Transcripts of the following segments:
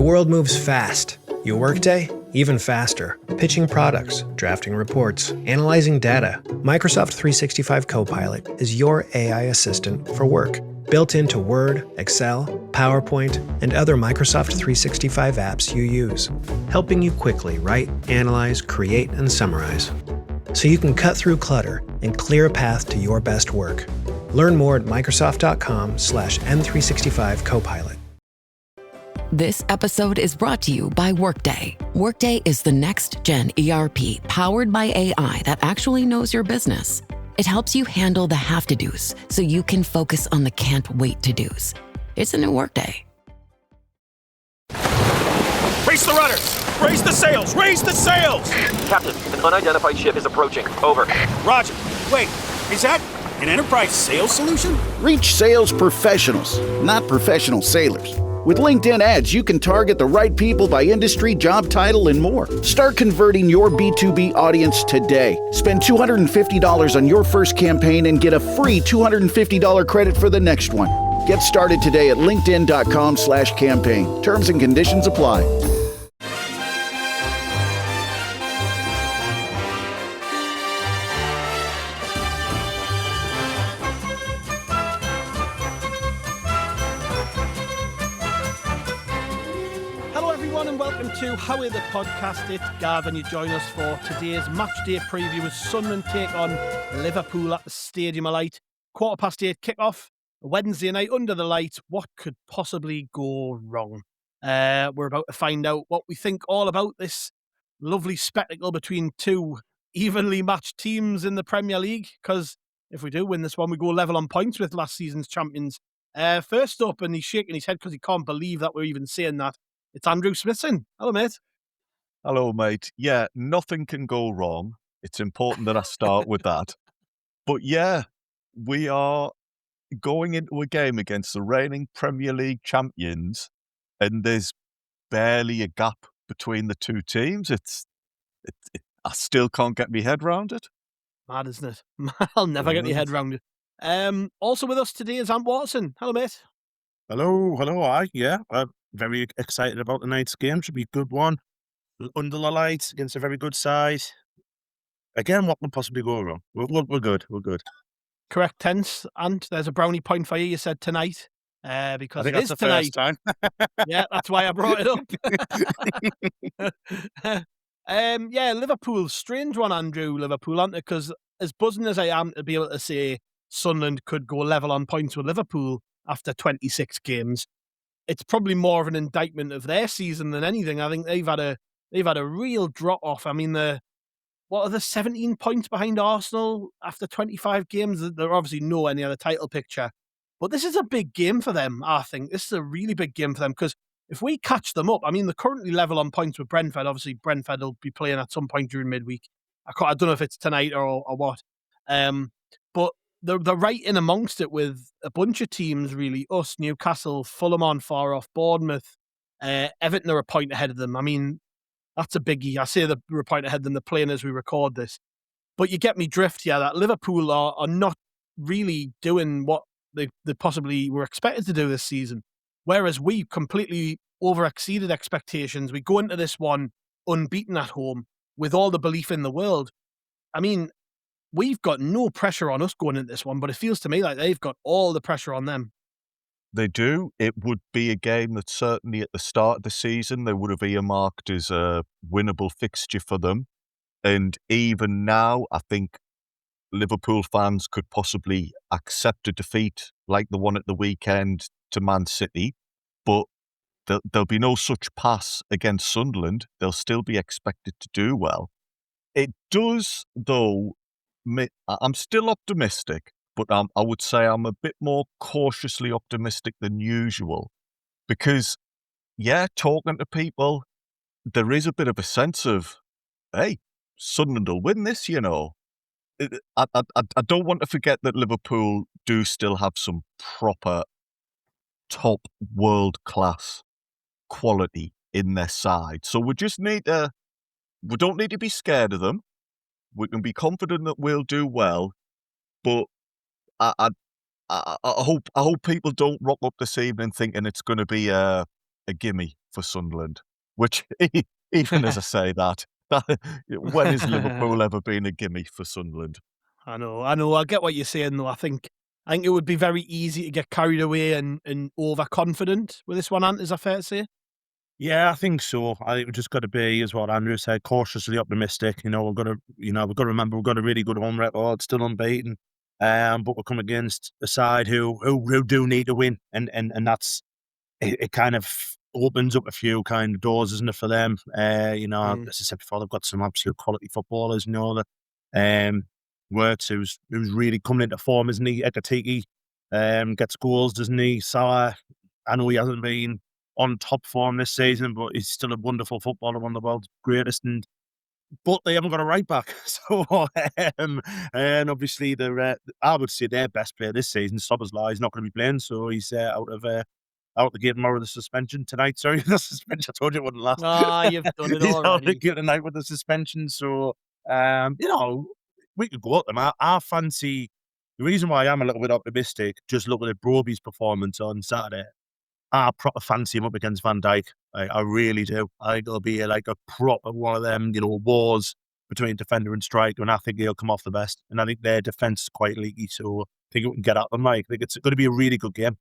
world moves fast. Your workday? Even faster. Pitching products, drafting reports, analyzing data. Microsoft 365 Copilot is your AI assistant for work. Built into Word, Excel, PowerPoint, and other Microsoft 365 apps you use. Helping you quickly write, analyze, create, and summarize. So you can cut through clutter and clear a path to your best work. Learn more at Microsoft.com/M365 Copilot. This episode is brought to you by Workday. Workday is the next-gen ERP powered by AI that actually knows your business. It helps you handle the have-to-dos so you can focus on the can't-wait-to-dos. It's a new Workday. Raise the rudders! Raise the sails! Raise the sails! Captain, an unidentified ship is approaching. Over. Roger. Wait, is that an enterprise sales solution? Reach sales professionals, not professional sailors. With LinkedIn ads, you can target the right people by industry, job title, and more. Start converting your B2B audience today. Spend $250 on your first campaign and get a free $250 credit for the next one. Get started today at linkedin.com/campaign. Terms and conditions apply. To Howie the Podcast, it's Gav, and you join us for today's match day preview as Sunderland take on Liverpool at the Stadium of Light. 8:15 kick-off, Wednesday night under the lights. What could possibly go wrong? We're about to find out what we think all about this lovely spectacle between two evenly matched teams in the Premier League, because if we do win this one, we go level on points with last season's champions. First up, and he's shaking his head because he can't believe that we're even saying that, it's Andrew Smithson. Hello, mate. Hello, mate. Yeah, nothing can go wrong. It's important that I start with that. But yeah, we are going into a game against the reigning Premier League champions, and there's barely a gap between the two teams. I still can't get my head around it. Mad, isn't it? I'll never get my head around it. Also with us today is Ant Watson. Hello, mate. Hello. I'm very excited about tonight's game. Should be a good one. Under the lights against a very good side. Again, what could possibly go wrong? We're good. Correct tense. And there's a brownie point for you. You said tonight. Because I think it that's is the tonight. first time. Yeah, that's why I brought it up. Liverpool. Strange one, Andrew. Liverpool, aren't it? Because as buzzing as I am to be able to say Sunderland could go level on points with Liverpool after 26 games, it's probably more of an indictment of their season than anything. I think they've had a real drop off. I mean, what are the 17 points behind Arsenal after 25 games? They're obviously nowhere near the title picture, but this is a big game for them. I think this is a really big game for them, because if we catch them up, I mean, they're currently level on points with Brentford. Obviously, Brentford will be playing at some point during midweek. I don't know if it's tonight or what, but they're right in amongst it with a bunch of teams, really. Us, Newcastle, Fulham on far off, Bournemouth, Everton are a point ahead of them. I mean, that's a biggie. I say they're a point ahead than they're playing as we record this. But you get me drift here, that Liverpool are not really doing what they possibly were expected to do this season. Whereas we completely over-exceeded expectations. We go into this one unbeaten at home with all the belief in the world. I mean, we've got no pressure on us going into this one, but it feels to me like they've got all the pressure on them. They do. It would be a game that certainly at the start of the season they would have earmarked as a winnable fixture for them. And even now, I think Liverpool fans could possibly accept a defeat like the one at the weekend to Man City, but there'll be no such pass against Sunderland. They'll still be expected to do well. It does, though, I'm still optimistic, but I would say I'm a bit more cautiously optimistic than usual because, talking to people, there is a bit of a sense of, hey, Sunderland will win this, you know. I don't want to forget that Liverpool do still have some proper top world-class quality in their side. So we don't need to be scared of them. We can be confident that we'll do well, but I hope people don't rock up this evening thinking it's going to be a a gimme for Sunderland. Which, even as I say that when has Liverpool ever been a gimme for Sunderland? I know. I get what you're saying, though. I think it would be very easy to get carried away and overconfident with this one, Ant. Is that fair to say? Yeah, I think so. I think we've just got to be, as what Andrew said, cautiously optimistic. We've got to remember we've got a really good home record, still unbeaten. But we're coming against a side who do need to win, and that's it. Kind of opens up a few kind of doors, isn't it, for them? As I said before, they've got some absolute quality footballers. That Works, who's really coming into form, isn't he? Ekatiki gets goals, doesn't he? Salah, I know he hasn't been on top form this season, but he's still a wonderful footballer, one of the world's greatest. But they haven't got a right back, so and obviously I would say their best player this season, Szoboszlai, is not going to be playing, so he's out the game tomorrow with the suspension tonight. Sorry, the suspension. I told you it wouldn't last. You've done it He's out the already. game tonight with the suspension, so we could go at them. I fancy the reason why I'm a little bit optimistic. Just looking at Broby's performance on Saturday. I proper fancy him up against Van Dijk. I really do. I think it'll be like a proper one of them, wars between defender and striker, and I think he'll come off the best. And I think their defence is quite leaky, so I think we can get at them. I think it's going to be a really good game.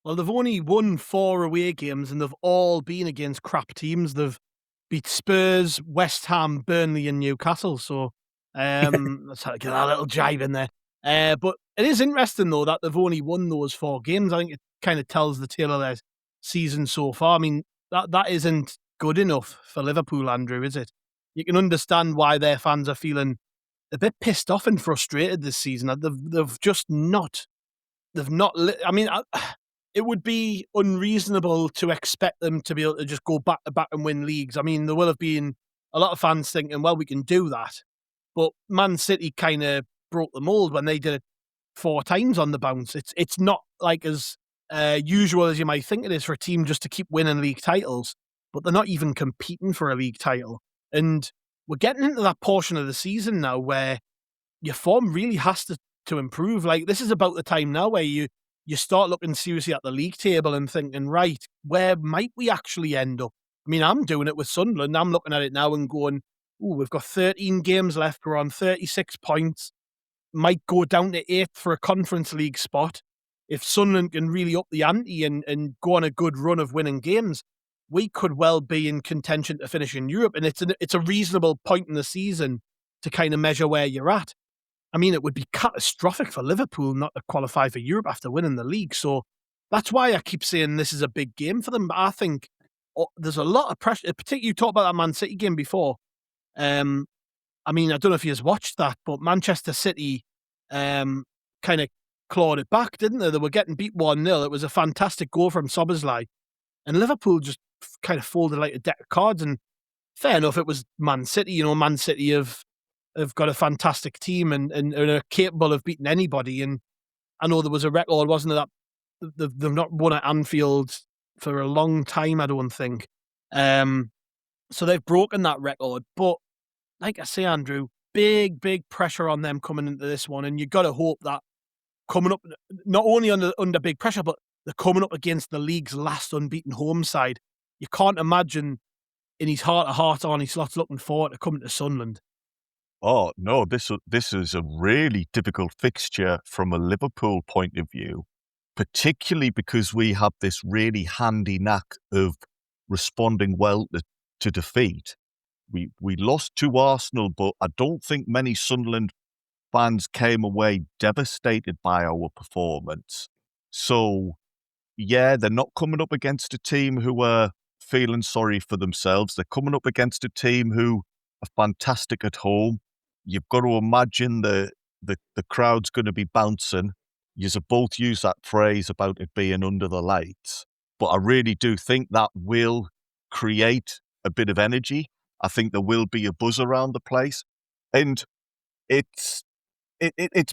Well, they've only won 4 away games, and they've all been against crap teams. They've beat Spurs, West Ham, Burnley, and Newcastle. So let's get a little jibe in there. But it is interesting, though, that they've only won those 4 games. I think it kind of tells the tale of their season so far. I mean, that isn't good enough for Liverpool, Andrew, is it? You can understand why their fans are feeling a bit pissed off and frustrated this season. They've just not. They've not. I mean, it would be unreasonable to expect them to be able to just go back to back and win leagues. I mean, there will have been a lot of fans thinking, well, we can do that. But Man City kind of broke the mold when they did it 4 times on the bounce. It's not like as usual as you might think it is for a team just to keep winning league titles, but they're not even competing for a league title. And we're getting into that portion of the season now where your form really has to improve. Like, this is about the time now where you start looking seriously at the league table and thinking, right, where might we actually end up? I mean, I'm doing it with Sunderland. I'm looking at it now and going, we've got 13 games left. We're on 36 points. Might go down to 8th for a Conference League spot. If Sunderland can really up the ante and go on a good run of winning games, we could well be in contention to finish in Europe. And it's a reasonable point in the season to kind of measure where you're at. I mean, it would be catastrophic for Liverpool not to qualify for Europe after winning the league. So that's why I keep saying this is a big game for them. But I think there's a lot of pressure. Particularly, you talked about that Man City game before. I mean, I don't know if you've watched that, but Manchester City kind of clawed it back, didn't they? They were getting beat 1-0. It was a fantastic goal from Szoboszlai. And Liverpool just kind of folded like a deck of cards. And fair enough, it was Man City. Man City have got a fantastic team and are capable of beating anybody. And I know there was a record, wasn't it, that they've not won at Anfield for a long time, I don't think. So they've broken that record. But like I say, Andrew, big pressure on them coming into this one. And you've got to hope that coming up, not only under big pressure, but they're coming up against the league's last unbeaten home side. You can't imagine in his heart of hearts Arne Slot's looking forward to coming to Sunderland. Oh, no, this is a really difficult fixture from a Liverpool point of view, particularly because we have this really handy knack of responding well to defeat. We lost to Arsenal, but I don't think many Sunderland fans came away devastated by our performance. So, yeah, they're not coming up against a team who are feeling sorry for themselves. They're coming up against a team who are fantastic at home. You've got to imagine the crowd's going to be bouncing. You both use that phrase about it being under the lights. But I really do think that will create a bit of energy. I think there will be a buzz around the place. And it's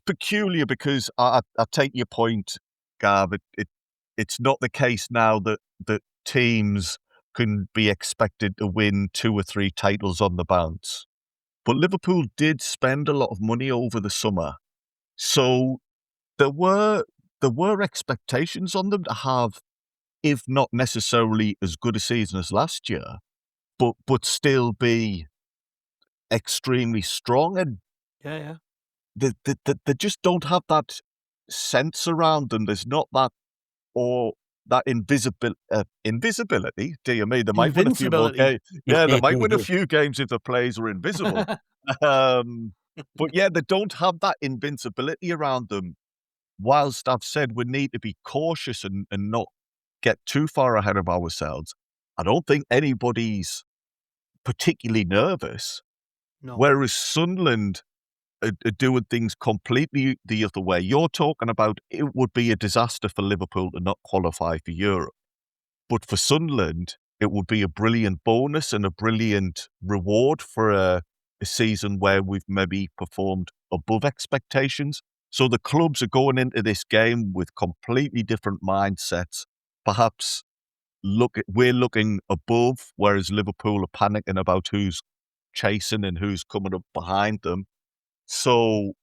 peculiar because I take your point, Gav. It's not the case now that teams can be expected to win 2 or 3 titles on the bounce. But Liverpool did spend a lot of money over the summer. So there were expectations on them to have if not necessarily as good a season as last year, but still be extremely strong. And Yeah. they just don't have that sense around them. There's not that invisibility. Dear me, they might win a few more games. Yeah, they might win a few games if the players are invisible. But yeah, they don't have that invincibility around them. Whilst I've said we need to be cautious and not get too far ahead of ourselves, I don't think anybody's particularly nervous. No. Whereas Sunderland are doing things completely the other way. You're talking about it would be a disaster for Liverpool to not qualify for Europe. But for Sunderland, it would be a brilliant bonus and a brilliant reward for a season where we've maybe performed above expectations. So the clubs are going into this game with completely different mindsets. Perhaps we're looking above, whereas Liverpool are panicking about who's chasing and who's coming up behind them. So,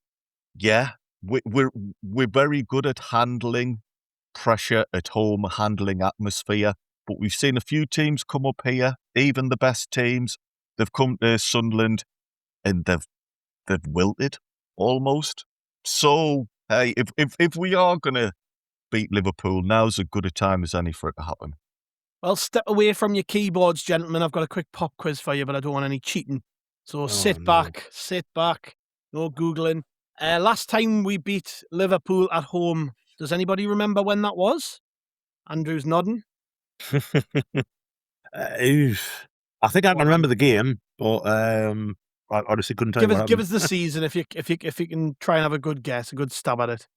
yeah, we're very good at handling pressure at home, handling atmosphere. But we've seen a few teams come up here, even the best teams. They've come to Sunderland and they've wilted almost. So, hey, if we are going to beat Liverpool, now's as good a time as any for it to happen. Well, step away from your keyboards, gentlemen. I've got a quick pop quiz for you, but I don't want any cheating. So sit back, no Googling. Last time we beat Liverpool at home, does anybody remember when that was? Andrew's nodding. I think I can remember the game, but I honestly couldn't tell you. Give us the season if you can try and have a good guess, a good stab at it.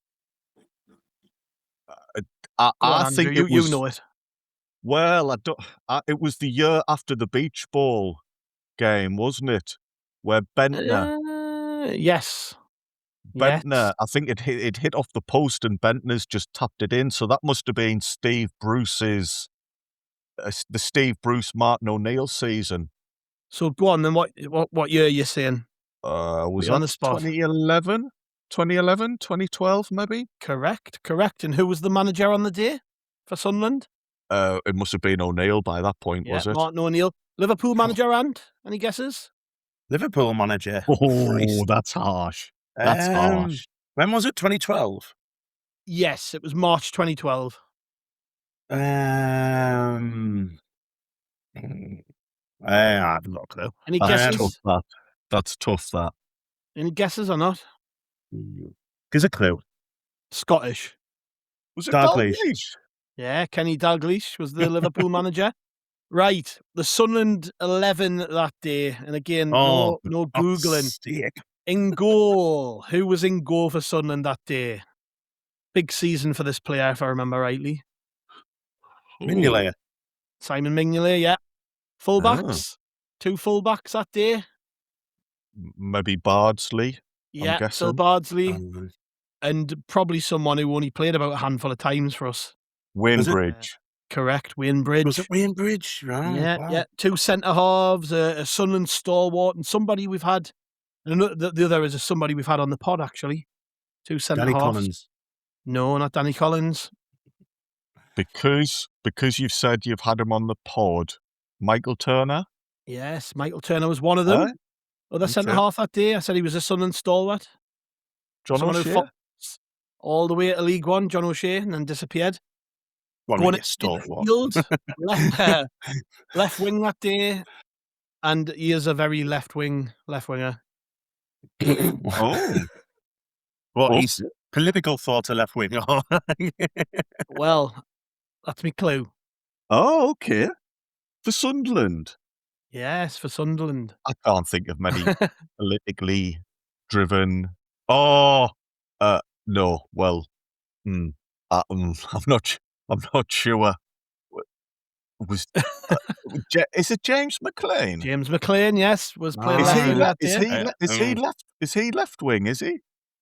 I think it was, you know it. Well, it was the year after the beach ball game, wasn't it? Where Bentner. Yes. Bentner, I think it hit off the post and Bentner's just tapped it in. So that must have been Steve Bruce's, the Steve Bruce, Martin O'Neill season. So go on then, what year are you saying? Was that 2011, 2012 maybe? Correct. And who was the manager on the day for Sunderland? It must have been O'Neill by that point, was it? Martin O'Neill. Liverpool manager, and any guesses? Liverpool manager. Oh, Christ. That's harsh. That's harsh. When was it? 2012? Yes, it was March 2012. I have no clue. Any guesses? That's tough, that. Any guesses or not? Gives a clue. Scottish. Was it Dalglish? Yeah, Kenny Dalglish was the Liverpool manager. Right, the Sunderland 11 that day, and again, no Googling. In goal, who was in goal for Sunderland that day? Big season for this player, if I remember rightly. Mignolet. Simon Mignolet, yeah. Fullbacks, 2 fullbacks that day. Maybe Bardsley. Yeah, Phil Bardsley. And probably someone who only played about a handful of times for us. Wainbridge. Correct, Wainbridge. Was it Wainbridge? Right. Yeah, wow. yeah. 2 centre halves, a Sunderland stalwart, and somebody we've had. And the other is somebody we've had on the pod actually. 2 centre halves. Danny Collins. No, not Danny Collins. Because you've said you've had him on the pod, Michael Turner. Yes, Michael Turner was one of them. Other centre half that day. I said he was a Sunderland stalwart. John O'Shea. All the way to League One, John O'Shea, and then disappeared. Going to stalwart. Left wing that day, and he is a very left winger. He's political thoughts are left winger. Well, that's my clue. Oh, okay. For Sunderland. Yes, for Sunderland. I can't think of many politically driven. No. Well, I'm not sure. Is it James McLean? James McLean, yes, was playing left wing that day. Is he left wing? Is he?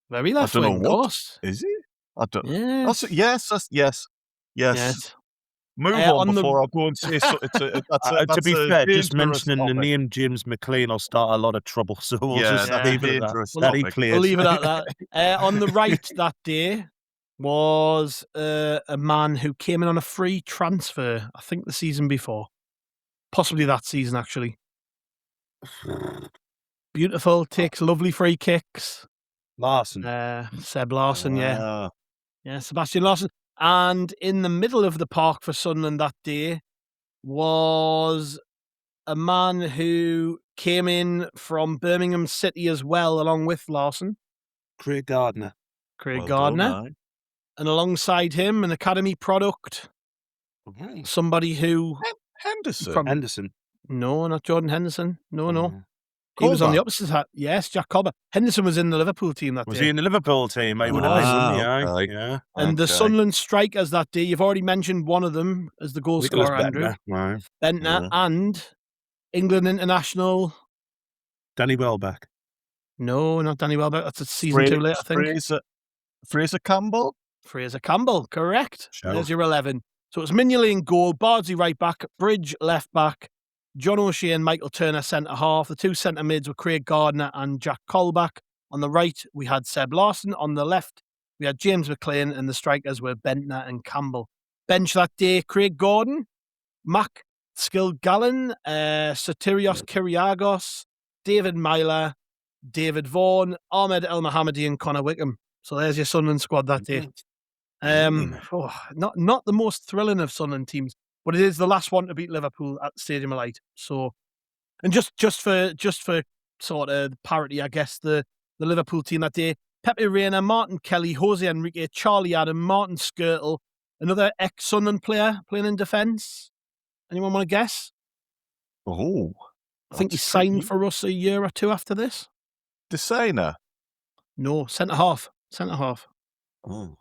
Very left wing, of course. Is he? I don't. Yes. Yes. Move on before I go and say something. To be fair, just mentioning the name James McLean will start a lot of trouble. So we'll just leave it at that. We'll leave it at that. On the right that day, was a man who came in on a free transfer, I think the season before. Possibly that season, actually. Beautiful, takes lovely free kicks. Larson. Seb Larson, yeah. Yeah, Sebastian Larson. And in the middle of the park for Sunderland that day was a man who came in from Birmingham City as well, along with Larson. Craig Gardner. Craig Gardner. And alongside him, an academy product. Okay. Somebody who... Henderson. Henderson. No, not Jordan Henderson. No. He was on the opposite side. Yes, Jack Colbert. Henderson was in the Liverpool team that day. Was he in the Liverpool team? I would have listened, yeah. And the Sunderland strikers that day, you've already mentioned one of them as the goal scorer, Andrew. Right. Bentner and England international... Danny Welbeck. No, not Danny Welbeck. That's a season too late, I think. Fraser Campbell? Fraser Campbell, correct. Sure. There's your 11. So it's Mignolet in goal, Bardsley right back, Bridge left back, John O'Shea and Michael Turner centre half. The two centre mids were Craig Gardner and Jack Colback. On the right, we had Seb Larson. On the left, we had James McLean, and the strikers were Bentner and Campbell. Bench that day, Craig Gordon, Mac Skilgallen, Sotirios Kyrgiakos, David Myler, David Vaughan, Ahmed El Mohammadi, and Connor Wickham. So there's your Sunderland squad that day. Not the most thrilling of Sunderland teams, but it is the last one to beat Liverpool at the Stadium of Light. So, and just for sort of parity, I guess the Liverpool team that day: Pepe Reina, Martin Kelly, Jose Enrique, Charlie Adam, Martin Skirtle, another ex-Sunderland player playing in defence. Anyone want to guess? Oh, I think he signed for us a year or two after this. Desainer? No, centre half. Oh.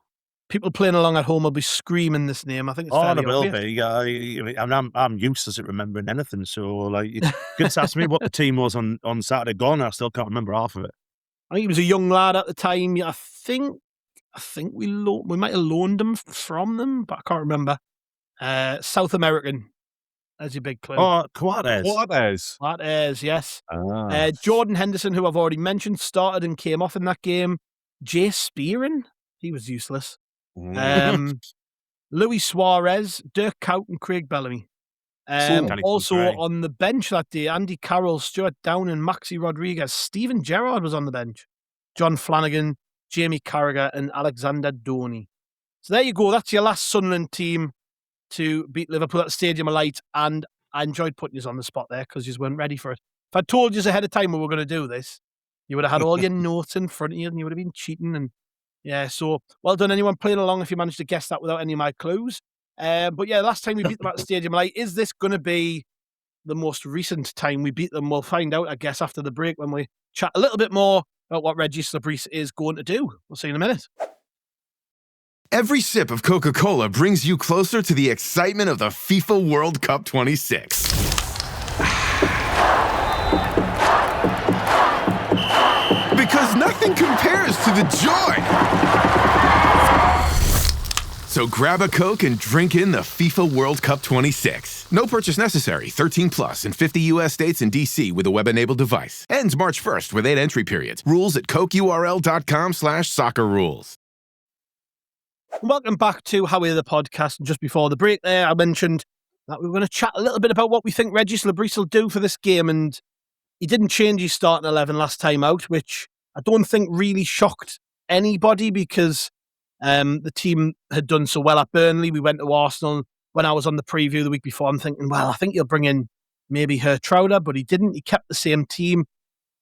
People playing along at home will be screaming this name. I think it's fairly obvious. I'm useless at remembering anything. So, like, you could ask me what the team was on Saturday gone. I still can't remember half of it. I think he was a young lad at the time. I think we might have loaned him from them, but I can't remember. South American. There's your big clue. Oh, Coates, yes. Jordan Henderson, who I've already mentioned, started and came off in that game. Jay Spearin, he was useless. Luis Suarez, Dirk Cout, and Craig Bellamy. Also on the bench that day, Andy Carroll, Stuart Downing, Maxi Rodriguez, Stephen Gerrard was on the bench. John Flanagan, Jamie Carragher, and Alexander Doney. So there you go. That's your last Sunderland team to beat Liverpool at the Stadium of Light, and I enjoyed putting you on the spot there because you weren't ready for it. If I'd told you ahead of time we were going to do this, you would have had all your notes in front of you and you would have been cheating. And yeah, so well done anyone playing along if you managed to guess that without any of my clues. But yeah, last time we beat them at the Stadium of Light, is this going to be the most recent time we beat them? We'll find out, I guess, after the break when we chat a little bit more about what Regis Bris is going to do. We'll see you in a minute. Every sip of Coca-Cola brings you closer to the excitement of the FIFA World Cup 26. Because nothing compares to the joy. So grab a Coke and drink in the FIFA World Cup 26. No purchase necessary. 13 plus in 50 U.S. states and D.C. with a web-enabled device. Ends March 1st with 8 entry periods. Rules at cokeurl.com/soccerrules. Welcome back to Howie the Podcast. And just before the break there, I mentioned that we were going to chat a little bit about what we think Regis Bris will do for this game. And he didn't change his starting 11 last time out, which I don't think really shocked anybody because the team had done so well at Burnley. We went to Arsenal. When I was on the preview the week before, I'm thinking, well, I think he'll bring in maybe Hertrauder, but he didn't. He kept the same team,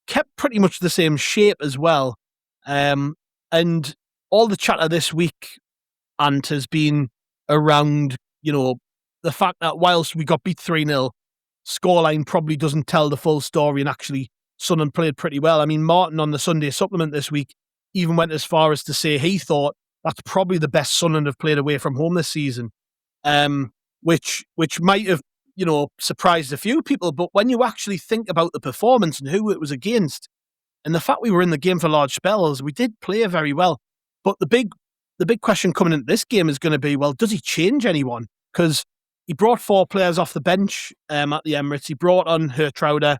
kept pretty much the same shape as well. And all the chatter this week, Ant, has been around, the fact that whilst we got beat 3-0, scoreline probably doesn't tell the full story, and actually Sunderland played pretty well. I mean, Martin on the Sunday supplement this week even went as far as to say he thought that's probably the best Sunderland have played away from home this season, which might have, surprised a few people. But when you actually think about the performance and who it was against, and the fact we were in the game for large spells, we did play very well. But the big question coming into this game is going to be, well, does he change anyone? Because he brought 4 players off the bench at the Emirates. He brought on Hertrauder.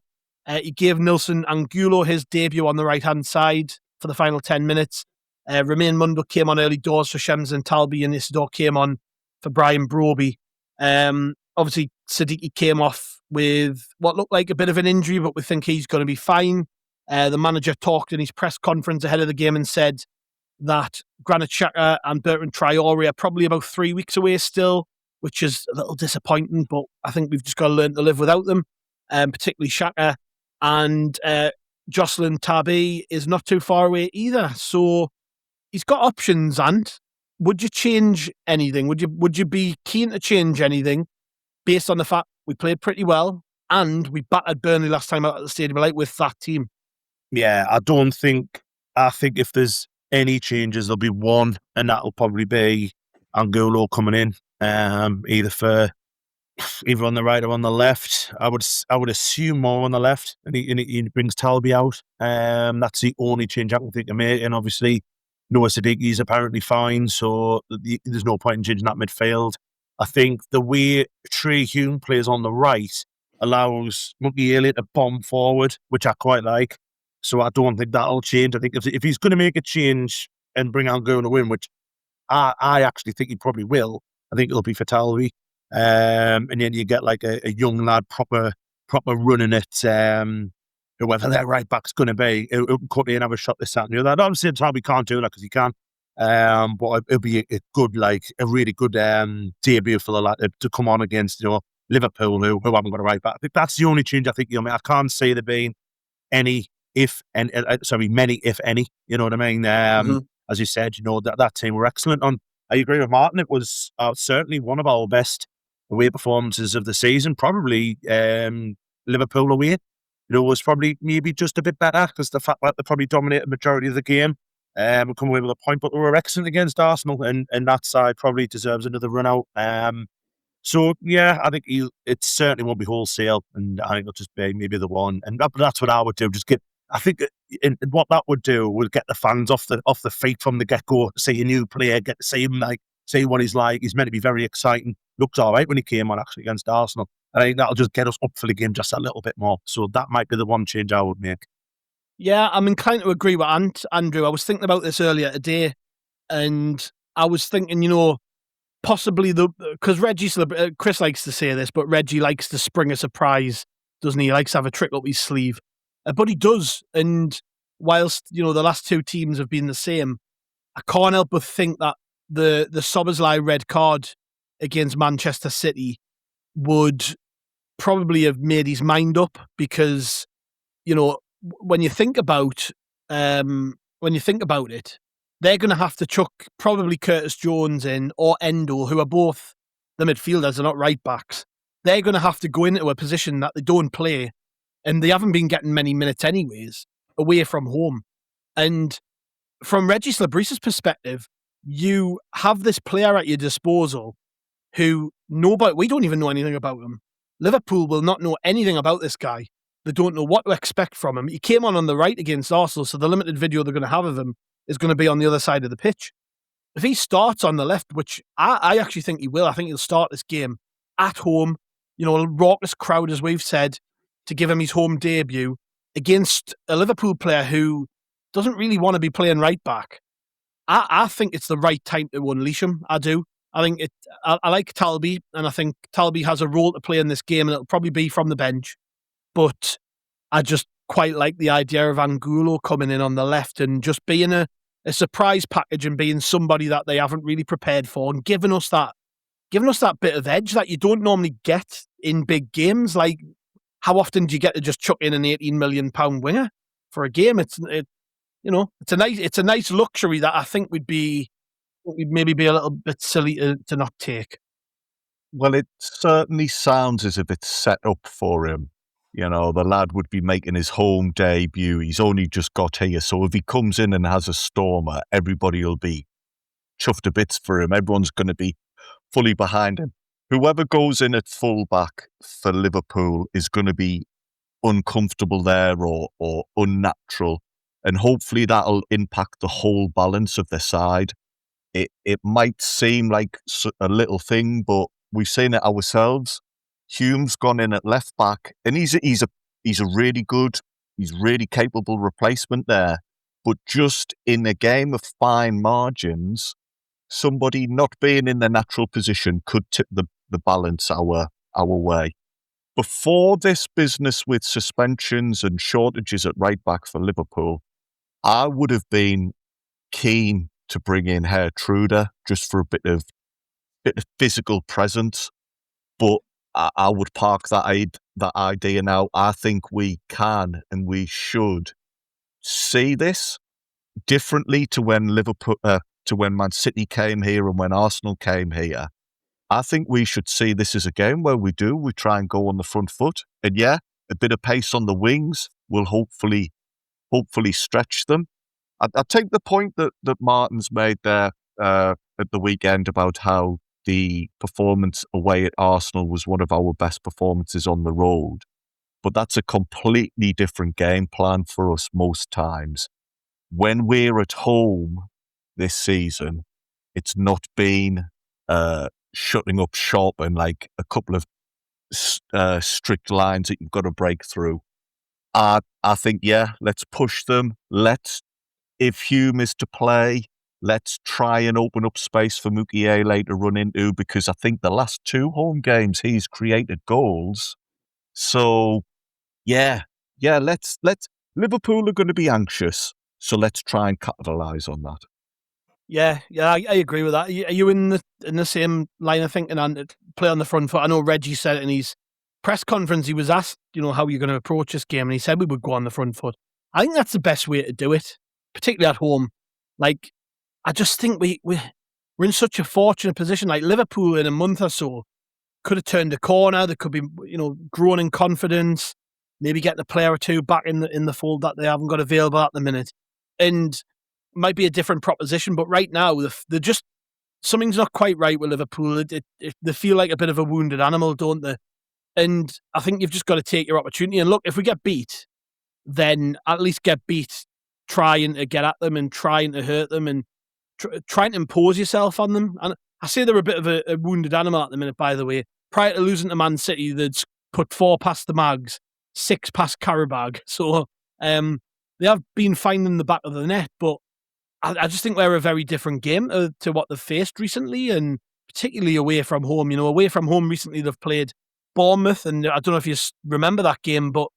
He gave Nilson Angulo his debut on the right-hand side for the final 10 minutes. Romain Mundo came on early doors for Shems and Talbi, and Isidore came on for Brian Broby. Obviously, Siddiqui came off with what looked like a bit of an injury, but we think he's going to be fine. The manager talked in his press conference ahead of the game and said that Granit Xhaka and Bertrand Traore are probably about 3 weeks away still, which is a little disappointing, but I think we've just got to learn to live without them, particularly Xhaka. And Jocelyn Tabi is not too far away either. So he's got options. And would you change anything? Would you be keen to change anything based on the fact we played pretty well and we battered Burnley last time out at the Stadium of Light with that team? Yeah, I think if there's any changes, there'll be one, and that'll probably be Angulo coming in, either on the right or on the left. I would assume more on the left, and he brings Talbi out. That's the only change I can think of making. Obviously, Noah Siddiqui is apparently fine, so there's no point in changing that midfield. I think the way Trey Hume plays on the right allows Mukiele to bomb forward, which I quite like. So I don't think that'll change. I think if he's going to make a change and bring Angulo in, which I actually think he probably will, I think it'll be for Talbi. And then you get like a young lad proper running it, whoever their right back's going to be. It'll cut in and have a shot this, that, and the other. Obviously, Talbi can't do that because he can. But it'll be a really good debut for the lad to come on against, Liverpool, who haven't got a right back. I think that's the only change I think you'll make. I can't say there being many, if any. You know what I mean? As you said, that team were excellent. I agree with Martin. It was certainly one of our best away performances of the season. Probably Liverpool away. Was probably maybe just a bit better because the fact that they probably dominated the majority of the game. We come away with a point, but they were excellent against Arsenal, and that side probably deserves another run out. So yeah, I think it certainly won't be wholesale, and I think it'll just be maybe the one. And that's what I would do. I think what that would do will get the fans off the feet from the get go. See a new player, get to see him, see what he's like. He's meant to be very exciting. Looked all right when he came on actually against Arsenal. And I think that'll just get us up for the game just a little bit more. So that might be the one change I would make. Yeah, I'm inclined to agree with Andrew. I was thinking about this earlier today, and I was thinking, possibly because Chris likes to say this, but Reggie likes to spring a surprise, doesn't he? He likes to have a trick up his sleeve. But he does, and whilst, the last two teams have been the same, I can't help but think that the Szoboszlai red card against Manchester City would probably have made his mind up because, when you think about it, they're going to have to chuck probably Curtis Jones in or Endo, who are both the midfielders, they're not right backs. They're going to have to go into a position that they don't play, and they haven't been getting many minutes anyways, away from home. And from Regis Labris's perspective, you have this player at your disposal who we don't even know anything about him. Liverpool will not know anything about this guy. They don't know what to expect from him. He came on the right against Arsenal, so the limited video they're going to have of him is going to be on the other side of the pitch. If he starts on the left, which I actually think he will, I think he'll start this game at home, a raucous crowd, as we've said, to give him his home debut against a Liverpool player who doesn't really want to be playing right back. I think it's the right time to unleash him. I do. I think I like Talbi, and I think Talbi has a role to play in this game, and it'll probably be from the bench. But I just quite like the idea of Angulo coming in on the left and just being a surprise package and being somebody that they haven't really prepared for, and giving us that bit of edge that you don't normally get in big games. Like, how often do you get to just chuck in an £18 million winger for a game? It's a nice luxury that I think we'd maybe be a little bit silly to not take. Well, it certainly sounds as if it's set up for him. The lad would be making his home debut. He's only just got here. So if he comes in and has a stormer, everybody will be chuffed to bits for him. Everyone's going to be fully behind him. Whoever goes in at fullback for Liverpool is going to be uncomfortable there or unnatural. And hopefully that'll impact the whole balance of their side. It might seem like a little thing, but we've seen it ourselves. Hume's gone in at left back, and he's a really good, he's really capable replacement there. but just in a game of fine margins, somebody not being in their natural position could tip the balance our way. Before this business with suspensions and shortages at right back for Liverpool, I would have been keen to bring in Truder just for a bit of physical presence, but I would park that idea now. I think we can and we should see this differently to when Man City came here and when Arsenal came here. I think we should see this as a game where we try and go on the front foot, and a bit of pace on the wings will hopefully stretch them. I take the point that Martin's made there at the weekend about how the performance away at Arsenal was one of our best performances on the road, but that's a completely different game plan for us most times. When we're at home this season, it's not been shutting up shop and like a couple of strict lines that you've got to break through. I think, let's push them. If Hume is to play, let's try and open up space for Mukiele to run into, because I think the last 2 home games he's created goals. So, let's Liverpool are going to be anxious, so let's try and capitalise on that. Yeah, I agree with that. Are you in the same line of thinking and play on the front foot? I know Reggie said it in his press conference. He was asked, how you're going to approach this game, and he said we would go on the front foot. I think that's the best way to do it, particularly at home. Like, I just think we're in such a fortunate position. Like, Liverpool in a month or so could have turned a corner. They could be, growing in confidence, maybe getting a player or two back in the fold that they haven't got available at the minute, and might be a different proposition. But right now, they're just, something's not quite right with Liverpool. They feel like a bit of a wounded animal, don't they? And I think you've just got to take your opportunity. And look, if we get beat, then at least get beat trying to get at them and trying to hurt them and trying to impose yourself on them. And I say they're a bit of a wounded animal at the minute, by the way. Prior to losing to Man City, they'd put 4 past the Mags, 6 past Karabag. So they have been finding the back of the net, but I just think we're a very different game to what they've faced recently, and particularly away from home. Away from home recently, they've played Bournemouth, and I don't know if you remember that game, but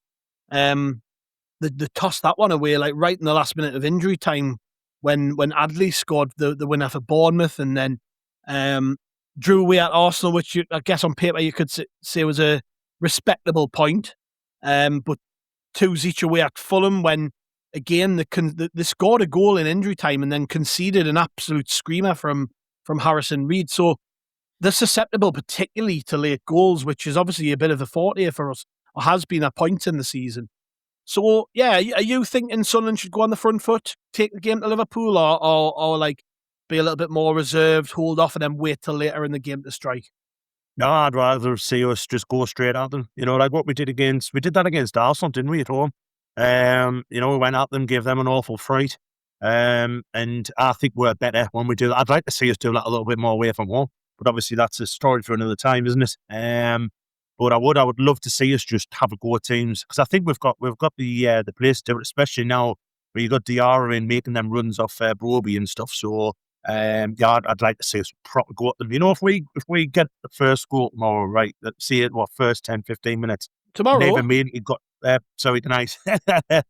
they tossed that one away, like right in the last minute of injury time when Adley scored the winner for Bournemouth, and then drew away at Arsenal, which I guess on paper you could say was a respectable point, but 2 each away at Fulham when, again, they scored a goal in injury time and then conceded an absolute screamer from Harrison Reed. So they're susceptible particularly to late goals, which is obviously a bit of a forte for us, or has been at points in the season. So, are you thinking Sunderland should go on the front foot, take the game to Liverpool, or like be a little bit more reserved, hold off, and then wait till later in the game to strike? No, I'd rather see us just go straight at them. Like what we did that against Arsenal, didn't we, at home? We went at them, gave them an awful fright. And I think we're better when we do that. I'd like to see us do that a little bit more away from home, but obviously that's a story for another time, isn't it? But I would love to see us just have a go at teams, because I think we've got the place to do it, especially now where you got Diarra in making them runs off Broby and stuff. So I'd like to see us proper go at them. If we get the first goal tomorrow, right? Let's see it. First 10, 15 minutes tomorrow. They've immediately got. Sorry, tonight. I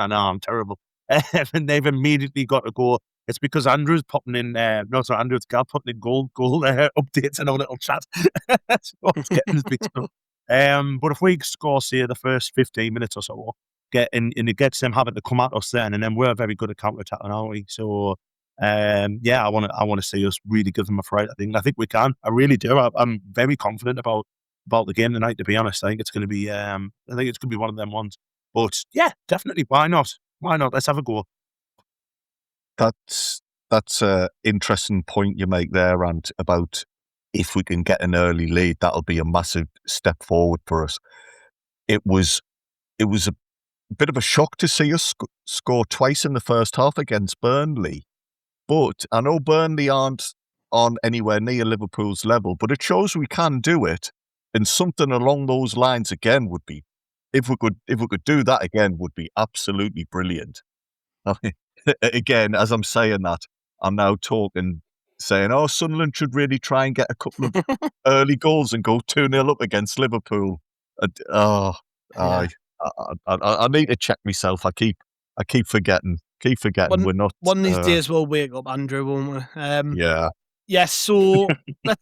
know I'm terrible. And they've immediately got to go. It's because Andrew's popping in. Andrew's gal putting in goal updates in our little chat. So it's getting his big stuff. But if we score, say, the first 15 minutes or so, and it gets them having to come at us then, and then we're very good at counter-attacking, aren't we? So, I want to see us really give them a fright. I think we can. I really do. I'm very confident about the game tonight, to be honest. I think it's going to be one of them ones. But yeah, definitely. Why not? Let's have a go. That's a interesting point you make there, and about if we can get an early lead, that'll be a massive step forward for us. It was a bit of a shock to see us score twice in the first half against Burnley. But I know Burnley aren't on anywhere near Liverpool's level, but it shows we can do it. And something along those lines again would be, if we could do that again, would be absolutely brilliant. Again, as I'm saying that, I'm now saying, oh, Sunderland should really try and get a couple of early goals and go 2-0 up against Liverpool. I need to check myself. I keep forgetting. We're not. One of these days we'll wake up, Andrew, won't we? Yeah. Yes, so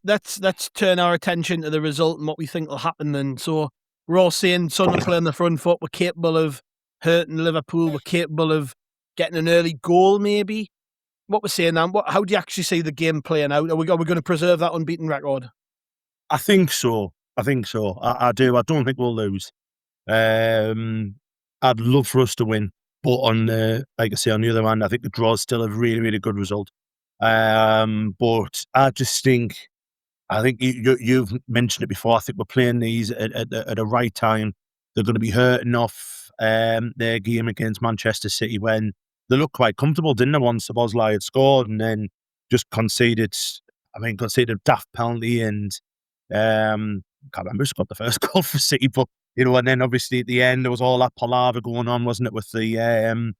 let's turn our attention to the result and what we think will happen then. So we're all saying Sunderland play on the front foot. We're capable of hurting Liverpool. We're capable of getting an early goal, maybe. What we're saying now, how do you actually see the game playing out? Are we going to preserve that unbeaten record? I think so. I do. I don't think we'll lose. I'd love for us to win, but like I say, on the other hand, I think the draw is still a really, really good result. But I just think, you've mentioned it before. I think we're playing these at the right time. They're going to be hurting off their game against Manchester City when they looked quite comfortable, didn't they? Once Szoboszlai had scored and then just conceded a daft penalty and can't remember who scored the first goal for City, but and then obviously at the end there was all that palaver going on, wasn't it, with the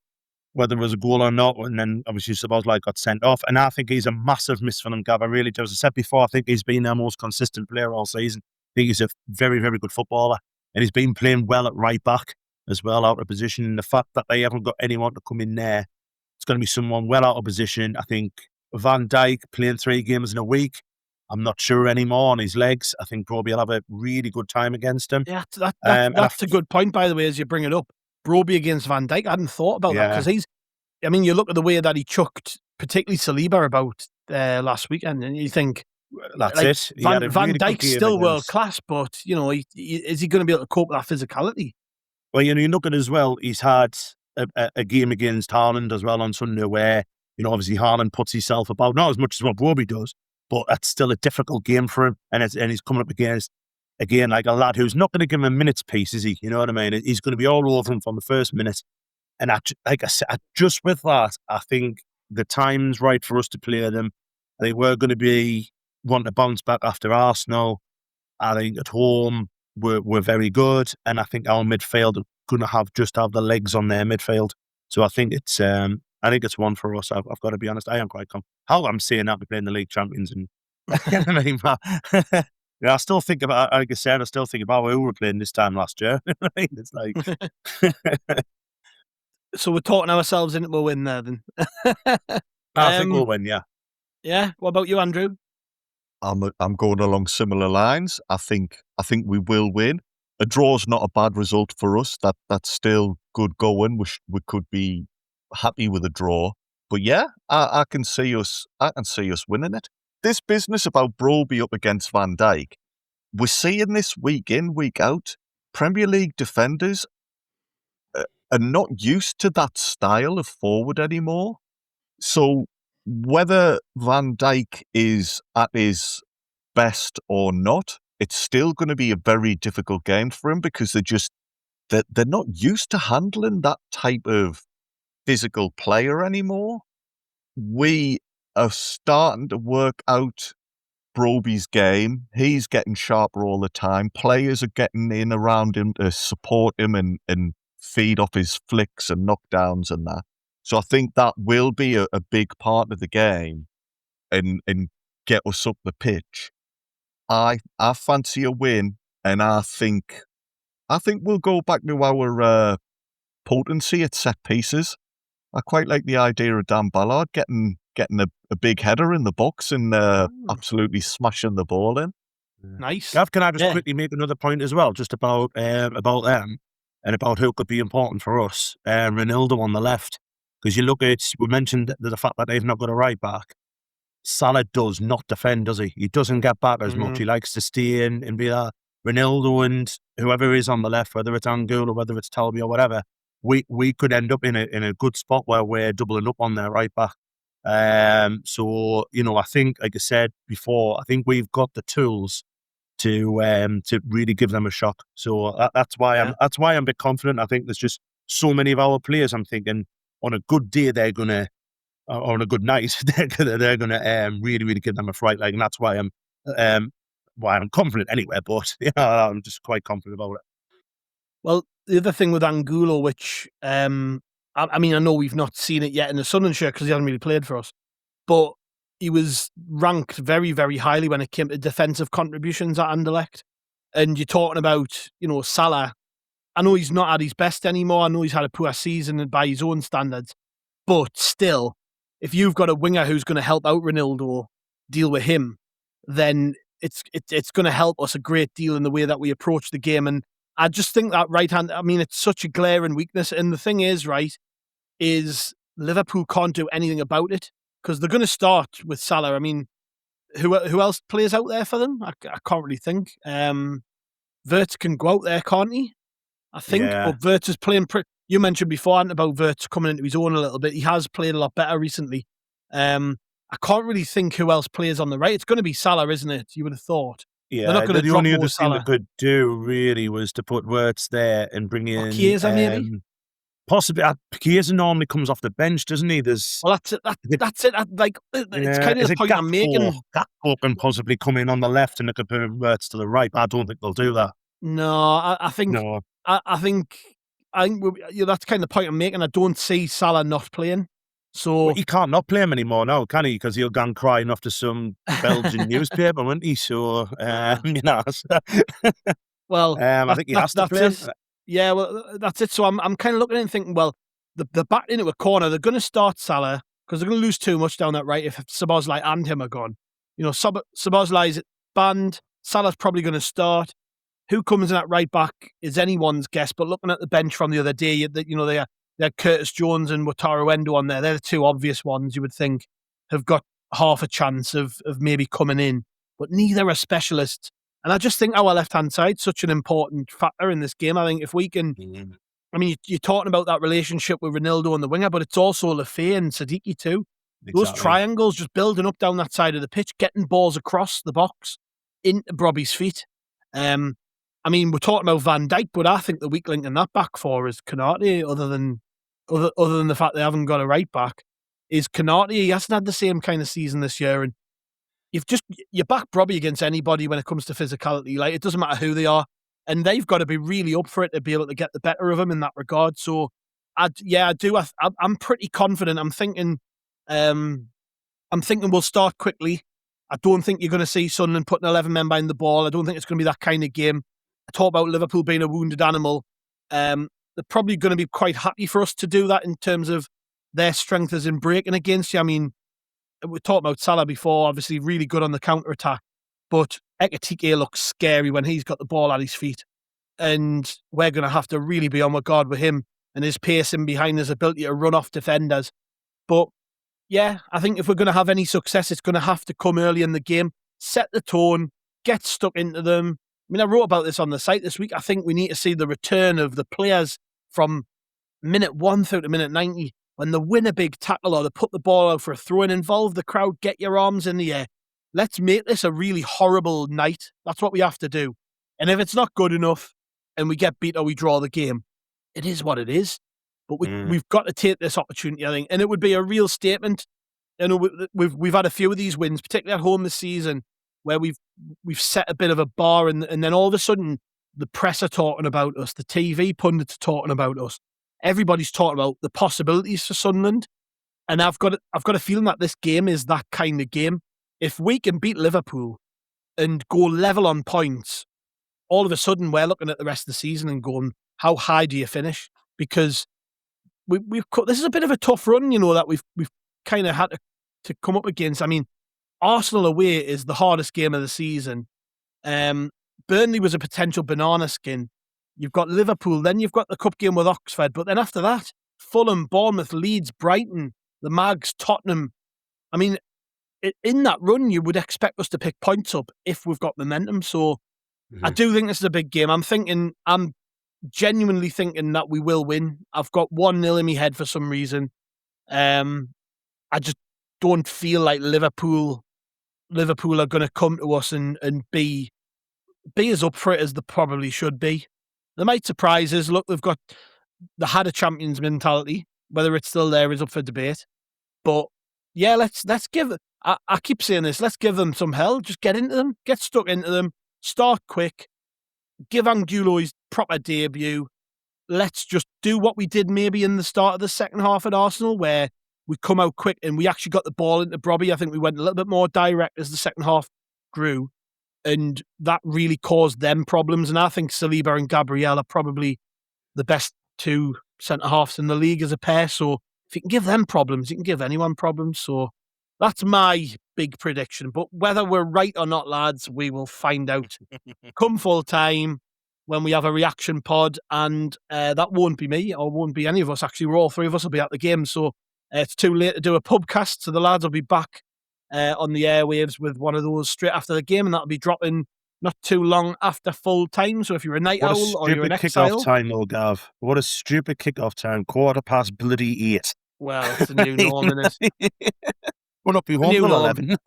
whether it was a goal or not, and then obviously Szoboszlai got sent off, and I think he's a massive miss for them, Gav. I really do. As I said before, I think he's been their most consistent player all season. I think he's a very, very good footballer, and he's been playing well at right back as well, out of position. And the fact that they haven't got anyone to come in there, it's going to be someone well out of position. I think Van Dijk playing 3 games in a week, I'm not sure anymore on his legs. I think Broby will have a really good time against him. Yeah, that's a good point, by the way, as you bring it up. Broby against Van Dijk, I hadn't thought about that, because you look at the way that he chucked, particularly Saliba, about last weekend, and you think, that's it. Van Dijk's still world class, but is he going to be able to cope with that physicality? Well, you look at it as well. He's had a game against Haaland as well on Sunday, where obviously Haaland puts himself about, not as much as what Broby does, but that's still a difficult game for him, and he's coming up against again like a lad who's not going to give him a minute's peace, is he? You know what I mean? He's going to be all over him from the first minute. And like I said, just with that, I think the time's right for us to play them. I think we're going to want to bounce back after Arsenal. I think at home we're very good, and I think our midfield are going to have the legs on their midfield. So I think it's one for us. I've got to be honest. I am quite confident. How I'm saying that we're playing the league champions, and I still think about, like I said, who we were playing this time last year. It's like. So we're talking ourselves into a win there, then. I think we'll win, yeah. Yeah. What about you, Andrew? I'm going along similar lines. I think we will win. A draw's not a bad result for us. That's still good going. We could be happy with a draw. But yeah, I can see us winning it. This business about Broby up against Van Dijk, we're seeing this week in, week out. Premier League defenders are not used to that style of forward anymore. So whether Van Dijk is at his best or not, it's still going to be a very difficult game for him, because they're not used to handling that type of physical player anymore. We are starting to work out Broby's game. He's getting sharper all the time. Players are getting in around him to support him and feed off his flicks and knockdowns and that. So I think that will be a big part of the game and get us up the pitch. I fancy a win, and I think we'll go back to our potency at set pieces. I quite like the idea of Dan Ballard getting a big header in the box and absolutely smashing the ball in. Nice. Gav, can I just quickly make another point as well, just about them and about who could be important for us? Ronaldo on the left, because we mentioned the fact that they've not got a right back. Salah does not defend, does he? He doesn't get back as much. He likes to stay in and be that. Ronaldo and whoever is on the left, whether it's Angulo or whether it's Talby or whatever, we could end up in a good spot where we're doubling up on their right back. So I think, like I said before, I think we've got the tools to really give them a shock. So that's why I'm a bit confident. I think there's just so many of our players. I'm thinking on a good day they're gonna, or on a good night they're gonna really, really give them a fright. Like, and that's why I'm confident anyway. But I'm just quite confident about it. Well, the other thing with Angulo, which I I mean, I know we've not seen it yet in the Sunderland shirt because he hasn't really played for us, but he was ranked very, very highly when it came to defensive contributions at Anderlecht. And you're talking about, Salah. I know he's not at his best anymore. I know he's had a poor season by his own standards. But still, if you've got a winger who's going to help out Ronaldo, deal with him, then it's going to help us a great deal in the way that we approach the game. And I just think that right hand, I mean, it's such a glaring weakness. And the thing is, is Liverpool can't do anything about it because they're going to start with Salah. I mean, who else plays out there for them? I can't really think. Wirtz can go out there, can't he? I think. Yeah. But Wirtz is playing you mentioned before about Wirtz coming into his own a little bit. He has played a lot better recently. I can't really think who else plays on the right. It's going to be Salah, isn't it? You would have thought. Yeah, they're not going to the drop only more other thing Salah. they could do really was to put Wirtz there and bring in Chiesa, maybe? Possibly. Chiesa normally comes off the bench, doesn't he? Well, that's it. That's it. It's kind of the point I'm making. Gakpo can possibly come in on the left and they could put Wirtz to the right. But I don't think they'll do that. No, I think. No. I think that's kind of the point I'm making. I don't see Salah not playing. So well, he can't not play him anymore now, can he? Because he'll go and crying off to some Belgian newspaper, won't he? So, well, I think he has to play him. Yeah, well, that's it. So I'm kind of looking at it and thinking, well, they're backed into a corner. They're going to start Salah because they're going to lose too much down that right if Szoboszlai and him are gone. Szoboszlai's banned. Salah's probably going to start. Who comes in at right back is anyone's guess. But looking at the bench from the other day, they had Curtis Jones and Wataru Endo on there. They're the two obvious ones you would think have got half a chance of maybe coming in. But neither are specialists. And I just think our left-hand side is such an important factor in this game. I think if we can... I mean, you're talking about that relationship with Ronaldo and the winger, but it's also Lafay and Siddiqui too. Exactly. Those triangles just building up down that side of the pitch, getting balls across the box into Brobby's feet. I mean, we're talking about Van Dijk, but I think the weak link in that back four is Konate, other than the fact they haven't got a right back, is Konate. He hasn't had the same kind of season this year, and you back Brobby against anybody when it comes to physicality. Like, it doesn't matter who they are, and they've got to be really up for it to be able to get the better of him in that regard. So, I do. I'm pretty confident. I'm thinking we'll start quickly. I don't think you're going to see Sunderland putting 11 men behind the ball. I don't think it's going to be that kind of game. I talk about Liverpool being a wounded animal. They're probably going to be quite happy for us to do that in terms of their strength is in breaking against you. I mean, we talked about Salah before, obviously really good on the counter-attack, but Ekitike looks scary when he's got the ball at his feet. And we're going to have to really be on our guard with him and his pacing behind his ability to run off defenders. But yeah, I think if we're going to have any success, it's going to have to come early in the game, set the tone, get stuck into them. I mean, I wrote about this on the site this week. I think we need to see the return of the players from minute 1 through to minute 90. When they win a big tackle or they put the ball out for a throw and involve the crowd, get your arms in the air. Let's make this a really horrible night. That's what we have to do. And if it's not good enough and we get beat or we draw the game, it is what it is. But we've got to take this opportunity, I think. And it would be a real statement. You know, we've had a few of these wins, particularly at home this season, where we've set a bit of a bar and then all of a sudden the press are talking about us, the TV pundits are talking about us. Everybody's talking about the possibilities for Sunderland. And I've got a feeling that this game is that kind of game. If we can beat Liverpool and go level on points, all of a sudden we're looking at the rest of the season and going, how high do you finish? Because this is a bit of a tough run, you know, that we've kind of had to come up against. I mean, Arsenal away is the hardest game of the season. Burnley was a potential banana skin. You've got Liverpool, then you've got the cup game with Oxford, but then after that, Fulham, Bournemouth, Leeds, Brighton, the Mags, Tottenham. I mean, in that run, you would expect us to pick points up if we've got momentum. So I do think this is a big game. I'm genuinely thinking that we will win. I've got 1-0 in my head for some reason. I just don't feel like Liverpool are going to come to us and be as up for it as they probably should be. They might surprise us. Look, they had a champions mentality. Whether it's still there is up for debate. But yeah, let's give. I keep saying this. Let's give them some hell. Just get into them. Get stuck into them. Start quick. Give Angulo his proper debut. Let's just do what we did maybe in the start of the second half at Arsenal, where we come out quick and we actually got the ball into Brobby. I think we went a little bit more direct as the second half grew, and that really caused them problems. And I think Saliba and Gabriel are probably the best two centre-halves in the league as a pair. So if you can give them problems, you can give anyone problems. So that's my big prediction. But whether we're right or not, lads, we will find out come full time when we have a reaction pod. And that won't be me or won't be any of us. Actually, we're all three of us will be at the game. So it's too late to do a pubcast. So the lads will be back on the airwaves with one of those straight after the game. And that'll be dropping not too long after full time. So if you're a night owl or you're an exile. What a stupid kickoff time, though, Gav. What a stupid kickoff time. 8:15. Well, it's a new norm, isn't it? We'll not be home till 11.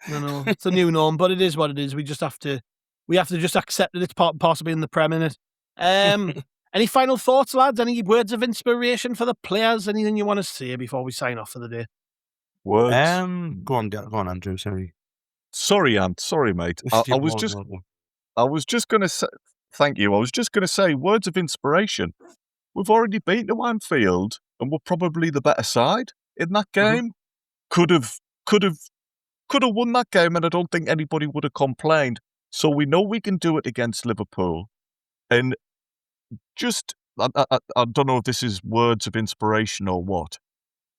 No, it's a new norm, but it is what it is. We have to just accept that it's part and parcel being the Prem, innit? Any final thoughts, lads? Any words of inspiration for the players? Anything you want to say before we sign off for the day? Words? Go on, Andrew. Sorry. Sorry, Ant. Sorry, mate. I was just going to say, thank you. I was just going to say, words of inspiration. We've already beaten Anfield, and we're probably the better side in that game. Could have won that game, and I don't think anybody would have complained. So we know we can do it against Liverpool. And just, I don't know if this is words of inspiration or what.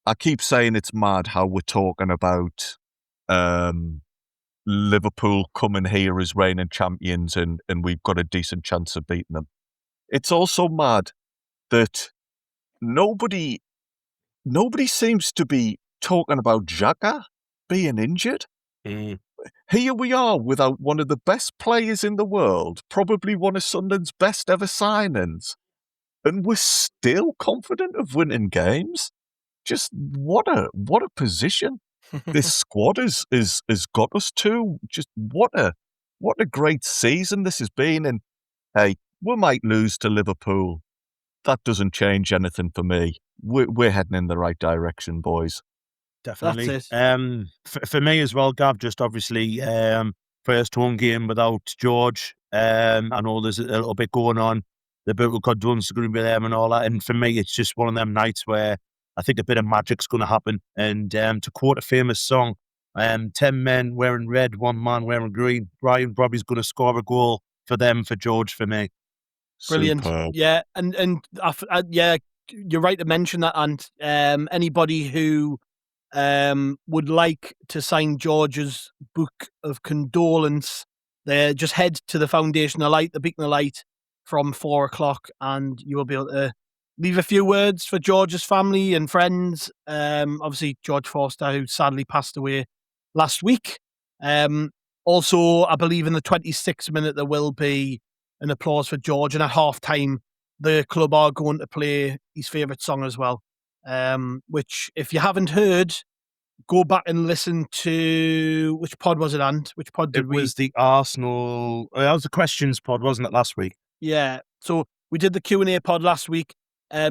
I keep saying it's mad how we're talking about Liverpool coming here as reigning champions and we've got a decent chance of beating them. It's also mad that nobody seems to be talking about Xhaka being injured. Here we are without one of the best players in the world, probably one of Sunderland's best ever signings, and we're still confident of winning games. Just what a position this squad has got us to. Just what a great season this has been. And hey, we might lose to Liverpool. That doesn't change anything for me. We're heading in the right direction, boys. Definitely. That's it. For me as well, Gav, just obviously first home game without George. I know there's a little bit going on. The Liverpool got done, so going to be there and all that. And for me, it's just one of them nights where I think a bit of magic's going to happen. And to quote a famous song, 10 men wearing red, 1 man wearing green. Brian Brobby's going to score a goal for them, for George, for me. Brilliant. Superb. Yeah, and yeah, you're right to mention that. And anybody who would like to sign George's book of condolence, they just head to the Foundation of Light, the Beacon of Light, from 4:00, and you will be able to leave a few words for George's family and friends. Obviously, George Forster, who sadly passed away last week. Also, I believe in the 26th minute there will be an applause for George, and at half-time, the club are going to play his favourite song as well, which, if you haven't heard, go back and listen to... Which pod was it, Ant? Which pod did we... It was the Arsenal... that was the questions pod, wasn't it, last week? Yeah, so we did the Q&A pod last week.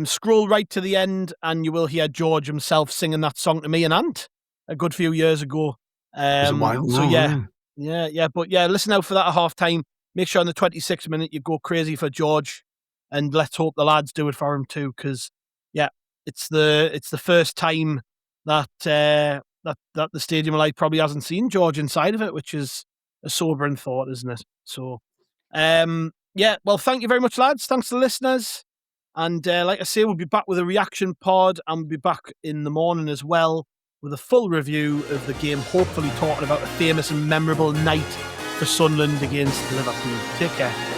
Scroll right to the end and you will hear George himself singing that song to me and Ant a good few years ago. But listen out for that at half-time. Make sure in the 26th minute you go crazy for George, and let's hope the lads do it for him too, because it's the first time that the Stadium of Light probably hasn't seen George inside of it, which is a sobering thought, isn't it? So well, thank you very much, lads. Thanks to the listeners. And like I say, we'll be back with a reaction pod, and we'll be back in the morning as well with a full review of the game, hopefully talking about a famous and memorable night for Sunderland against Liverpool. Take care.